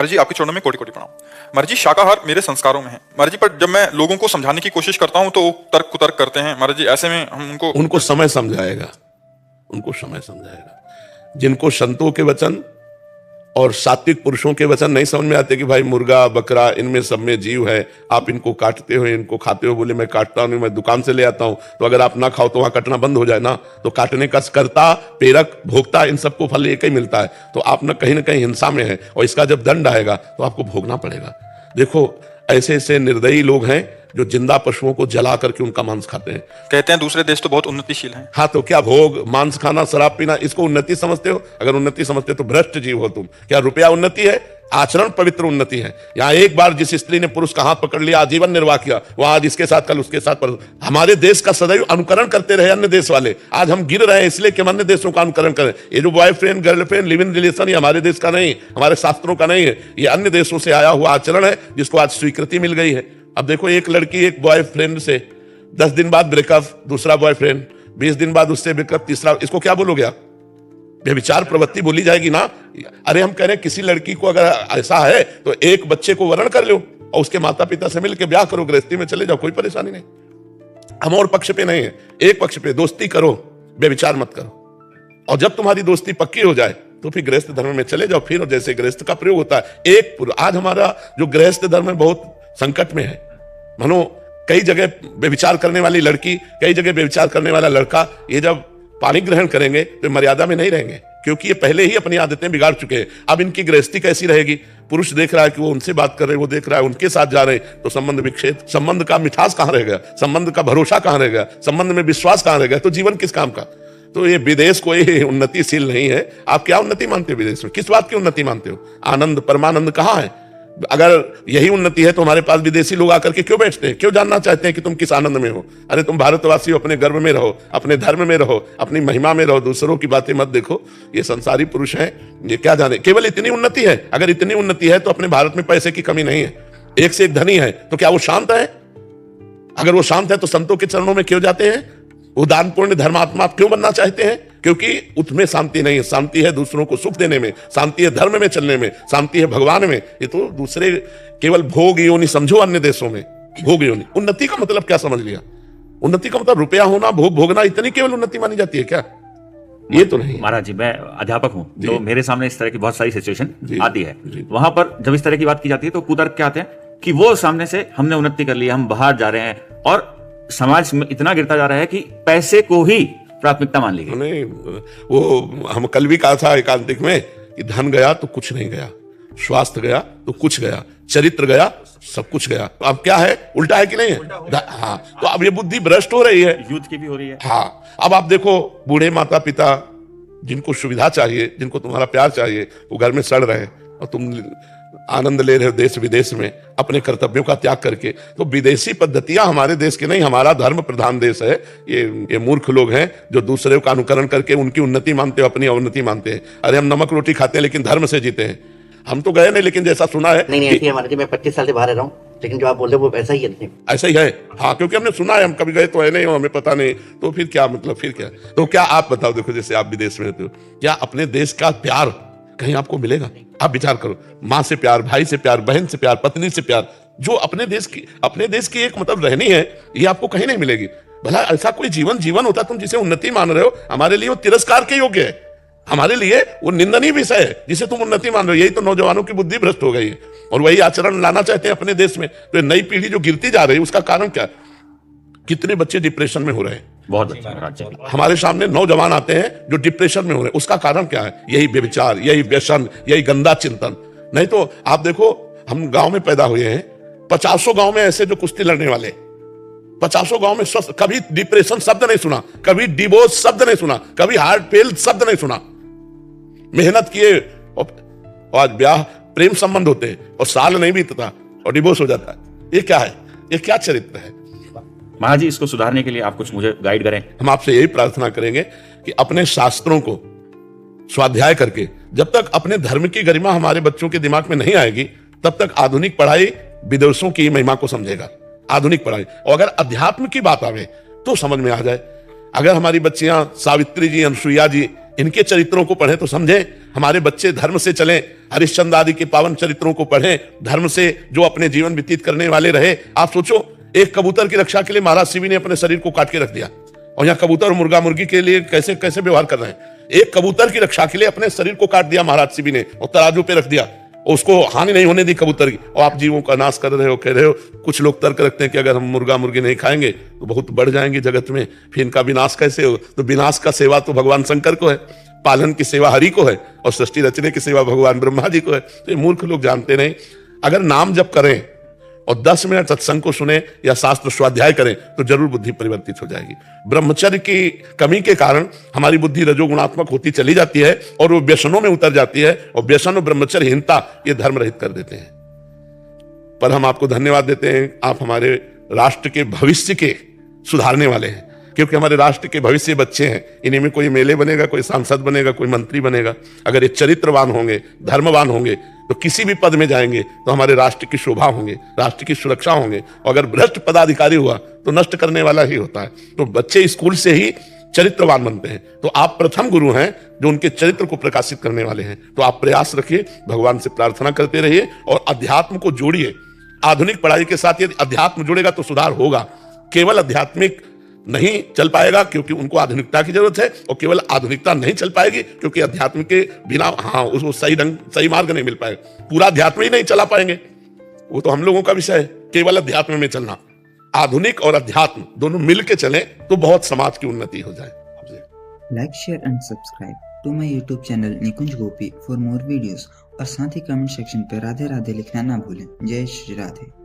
महाराज जी आपके चरणों में कोटि कोटि प्रणाम। महाराज जी शाकाहार मेरे संस्कारों में है महाराज जी, पर जब मैं लोगों को समझाने की कोशिश करता हूँ तो वो तर्क कुतर्क करते हैं महाराज जी। ऐसे में हम उनको समय समझाएगा, उनको समय समझाएगा। जिनको संतों के वचन और सात्विक पुरुषों के वचन नहीं समझ में आते कि भाई मुर्गा बकरा इनमें सब में जीव है, आप इनको काटते हो इनको खाते हो, बोले मैं काटता नहीं, मैं दुकान से ले आता हूं, तो अगर आप ना खाओ तो वहां कटना बंद हो जाए ना, तो काटने का कर्ता प्रेरक भोक्ता इन सबको फल एक ही मिलता है। तो आप ना कहीं हिंसा में है और इसका जब दंड आएगा तो आपको भोगना पड़ेगा। देखो ऐसे ऐसे निर्दयी लोग हैं जो जिंदा पशुओं को जला करके उनका मांस खाते हैं। कहते हैं दूसरे देश तो बहुत उन्नतिशील हैं। हाँ, तो क्या भोग मांस खाना शराब पीना इसको उन्नति समझते हो? अगर उन्नति समझते हो तो भ्रष्ट जीव हो तुम। क्या रुपया उन्नति है? आचरण पवित्र उन्नति है। यहाँ एक बार जिस स्त्री ने पुरुष का हाथ पकड़ लिया, आजीवन निर्वाह किया, वो आज इसके साथ कल उसके साथ। पर हमारे देश का सदैव अनुकरण करते रहे अन्य देश वाले। आज हम गिर रहे हैं इसलिए कि हम अन्य देशों का अनुकरण करें। ये जो boyfriend girlfriend live in relation, ये हमारे देश का नहीं, हमारे शास्त्रों का नहीं है, ये अन्य देशों से आया हुआ आचरण है जिसको आज स्वीकृति मिल गई है। अब देखो एक लड़की एक बॉयफ्रेंड से 10 दिन बाद ब्रेकअप, दूसरा बॉयफ्रेंड 20 दिन बाद उससे ब्रेकअप, तीसरा, इसको क्या बोलोगे आप? व्यभिचार प्रवृत्ति बोली जाएगी ना। अरे हम कह रहे हैं किसी लड़की को अगर ऐसा है तो एक बच्चे को वरण कर लो और उसके माता पिता से मिलकर ब्याह करो, गृहस्थी में चले जाओ, कोई परेशानी नहीं। हम और पक्ष पे नहीं है, एक पक्ष पे दोस्ती करो, व्यभिचार मत करो। और जब तुम्हारी दोस्ती पक्की हो जाए तो फिर गृहस्थ धर्म में चले जाओ। फिर जैसे गृहस्थ का प्रयोग होता है आज हमारा जो गृहस्थ धर्म है बहुत संकट में है। मानो कई जगह व्यभिचार करने वाली लड़की, कई जगह व्यभिचार करने वाला लड़का, ये जब पानी ग्रहण करेंगे तो मर्यादा में नहीं रहेंगे, क्योंकि ये पहले ही अपनी आदतें बिगाड़ चुके हैं। अब इनकी गृहस्थी कैसी रहेगी? पुरुष देख रहा है कि वो उनसे बात कर रहे, वो देख रहा है उनके साथ जा रहे, तो संबंध विक्षेप, संबंध का मिठास कहां रह गया, संबंध का भरोसा कहां रह गया, संबंध में विश्वास कहां रह गया, तो जीवन किस काम का? तो ये विदेश कोई उन्नतिशील नहीं है। आप क्या उन्नति मानते हो विदेश में? किस बात की उन्नति मानते हो? आनंद परमानंद कहां है? अगर यही उन्नति है तो हमारे पास विदेशी लोग आकर के क्यों बैठते हैं, क्यों जानना चाहते हैं कि तुम किस आनंद में हो? अरे तुम भारतवासी हो, अपने गर्व में रहो, अपने धर्म में रहो, अपनी महिमा में रहो, दूसरों की बातें मत देखो। ये संसारी पुरुष हैं, ये क्या जाने। केवल इतनी उन्नति है, अगर इतनी उन्नति है तो अपने भारत में पैसे की कमी नहीं है, एक से एक धनी है, तो क्या वो शांत है? अगर वो शांत है तो संतों के चरणों में क्यों जाते हैं? वो दानपूर्ण धर्मात्मा क्यों बनना चाहते हैं? क्योंकि उसमें शांति नहीं है। शांति है दूसरों को सुख देने में, शांति है धर्म में चलने में, शांति है भगवान में। ये तो दूसरे केवल भोग योनि समझो अन्य देशों में, भोग योनि। उन्नति का मतलब क्या समझ लिया? उन्नति का मतलब रुपया होना, भोग भोगना, इतनी केवल उन्नति मानी जाती है क्या? ये तो नहीं। महाराज जी मैं अध्यापक हूँ, तो मेरे सामने इस तरह की बहुत सारी सिचुएशन आती है। वहां पर जब इस तरह की बात की जाती है तो कुतर्क क्या आते हैं कि वो सामने से हमने उन्नति कर ली, हम बाहर जा रहे हैं और समाज में इतना गिरता जा रहा है कि पैसे को ही प्राथमिकता मान ली गई। नहीं, वो हम कल भी कहा था एकांतिक में कि धन गया तो कुछ नहीं गया, स्वास्थ्य गया तो कुछ गया, चरित्र गया सब कुछ गया। तो अब क्या है? उल्टा है कि नहीं है? हाँ, तो अब ये बुद्धि भ्रष्ट हो रही है, यूथ की भी हो रही है। हाँ, अब आप देखो बूढ़े माता पिता जिनको सुविधा चाहिए, जिनको तुम्हारा प्यार चाहिए, वो घर में सड़ रहे हैं और तुम आनंद ले रहे हो देश विदेश में अपने कर्तव्यों का त्याग करके। तो विदेशी पद्धतियां हमारे देश की नहीं, हमारा धर्म प्रधान देश है। ये मूर्ख लोग हैं जो दूसरे का अनुकरण करके उनकी उन्नति मानते हो, अपनी अवनति मानते हैं। अरे हम नमक रोटी खाते हैं लेकिन धर्म से जीते हैं। हम तो गए नहीं, लेकिन जैसा सुना है नहीं ऐसी है हमारे। मैं 25 साल से बाहर रहा हूँ, लेकिन जो आप बोल रहे हो वो ऐसा ही है। ऐसा ही है, हाँ, क्योंकि हमने सुना है, हम कभी गए तो है नहीं, हमें पता नहीं। तो फिर क्या मतलब, फिर क्या? तो क्या आप बताओ, देखो जैसे आप विदेश में रहते हो, क्या अपने देश का प्यार कहीं आपको मिलेगा? आप विचार करो, माँ से प्यार, भाई से प्यार, बहन से प्यार, पत्नी से प्यार, जो अपने देश की एक मतलब रहनी है, ये आपको कहीं नहीं मिलेगी। भला ऐसा कोई जीवन होता तुम जिसे उन्नति मान रहे हो? हमारे लिए वो तिरस्कार के योग्य है, हमारे लिए वो निंदनीय विषय है जिसे तुम उन्नति मान रहे हो। यही तो नौजवानों की बुद्धि भ्रष्ट हो गई है और वही आचरण लाना चाहते हैं अपने देश में। तो नई पीढ़ी जो गिरती जा रही है उसका कारण क्या? कितने बच्चे डिप्रेशन में हो रहे हैं? बहुत अच्छा। हमारे सामने नौजवान आते हैं जो डिप्रेशन में हो रहे हैं, उसका कारण क्या है? यही व्यभिचार, यही व्यसन, यही गंदा चिंतन। नहीं तो आप देखो, हम गांव में पैदा हुए हैं, 50 गांव में ऐसे जो कुश्ती लड़ने वाले, 50 गांव में कभी डिप्रेशन शब्द नहीं सुना, कभी डिवोर्स शब्द नहीं सुना, कभी हार्ट फेल शब्द नहीं सुना। मेहनत किए और आज ब्याह प्रेम संबंध होते हैं और साल नहीं बीतता और डिवोर्स हो जाता है। ये क्या है? ये क्या चरित्र है? महाराज जी इसको सुधारने के लिए आप कुछ मुझे गाइड करें। हम आपसे यही प्रार्थना करेंगे कि अपने शास्त्रों को स्वाध्याय करके, जब तक अपने धर्म की गरिमा हमारे बच्चों के दिमाग में नहीं आएगी, तब तक आधुनिक पढ़ाई विदेशों की महिमा को समझेगा। आधुनिक पढ़ाई, और अगर अध्यात्म की बात आवे तो समझ में आ जाए। अगर हमारी बच्चियां सावित्री जी, अनसुईया जी इनके चरित्रों को पढ़ें तो समझें। हमारे बच्चे धर्म से चलें, हरिश्चंद्र आदि के पावन चरित्रों को पढ़ें, धर्म से जो अपने जीवन व्यतीत करने वाले रहे। आप सोचो, एक कबूतर की रक्षा के लिए महाराज शिवी ने अपने शरीर को काट के रख दिया, और यहाँ कबूतर और मुर्गा मुर्गी के लिए कैसे कैसे व्यवहार कर रहे हैं। एक कबूतर की रक्षा के लिए अपने शरीर को काट दिया महाराज शिवी ने, और तराजू पे रख दिया, और उसको हानि नहीं होने दी कबूतर की, और आप जीवों का नाश कर रहे हो, कह रहे हो। कुछ लोग तर्क रखते हैं कि अगर हम मुर्गा मुर्गी नहीं खाएंगे तो बहुत बढ़ जाएंगे जगत में, फिर इनका विनाश कैसे हो। तो विनाश का सेवा तो भगवान शंकर को है, पालन की सेवा हरि को है, और सृष्टि रचने की सेवा भगवान ब्रह्मा जी को है। तो ये मूर्ख लोग जानते नहीं। अगर नाम जप करें और 10 मिनट सत्संग को सुने या शास्त्र स्वाध्याय करें तो जरूर बुद्धि परिवर्तित हो जाएगी। ब्रह्मचर्य की कमी के कारण हमारी बुद्धि रजोगुणात्मक होती चली जाती है, और वो व्यसनों में उतर जाती है, और व्यसन और ब्रह्मचर्यहीनता ये धर्म रहित कर देते हैं। पर हम आपको धन्यवाद देते हैं, आप हमारे राष्ट्र के भविष्य के सुधारने वाले हैं, क्योंकि हमारे राष्ट्र के भविष्य बच्चे हैं। इन्हीं में कोई एमएलए बनेगा, कोई सांसद बनेगा, कोई मंत्री बनेगा। अगर ये चरित्रवान होंगे, धर्मवान होंगे, तो किसी भी पद में जाएंगे तो हमारे राष्ट्र की शोभा होंगे, राष्ट्र की सुरक्षा होंगे। और अगर भ्रष्ट पदाधिकारी हुआ तो नष्ट करने वाला ही होता है। तो बच्चे स्कूल से ही चरित्रवान बनते हैं। तो आप प्रथम गुरु हैं जो उनके चरित्र को प्रकाशित करने वाले हैं। तो आप प्रयास रखिए, भगवान से प्रार्थना करते रहिए, और अध्यात्म को जोड़िए। आधुनिक पढ़ाई के साथ यदि अध्यात्म जुड़ेगा तो सुधार होगा। केवल आध्यात्मिक नहीं चल पाएगा, क्योंकि उनको आधुनिकता की जरूरत है, और केवल आधुनिकता नहीं चल पाएगी क्योंकि अध्यात्म के बिना उसको सही मार्ग नहीं मिल पाएगा। पूरा अध्यात्म ही नहीं चला पाएंगे, वो तो हम लोगों का विषय है केवल अध्यात्म में चलना। आधुनिक और अध्यात्म दोनों मिल के चले तो बहुत समाज की उन्नति हो जाए। Like, share and subscribe to my YouTube channel Nikunj Gopi for more videos, और साथ ही कमेंट सेक्शन पे राधे राधे लिखना ना भूलें। जय श्री राधे।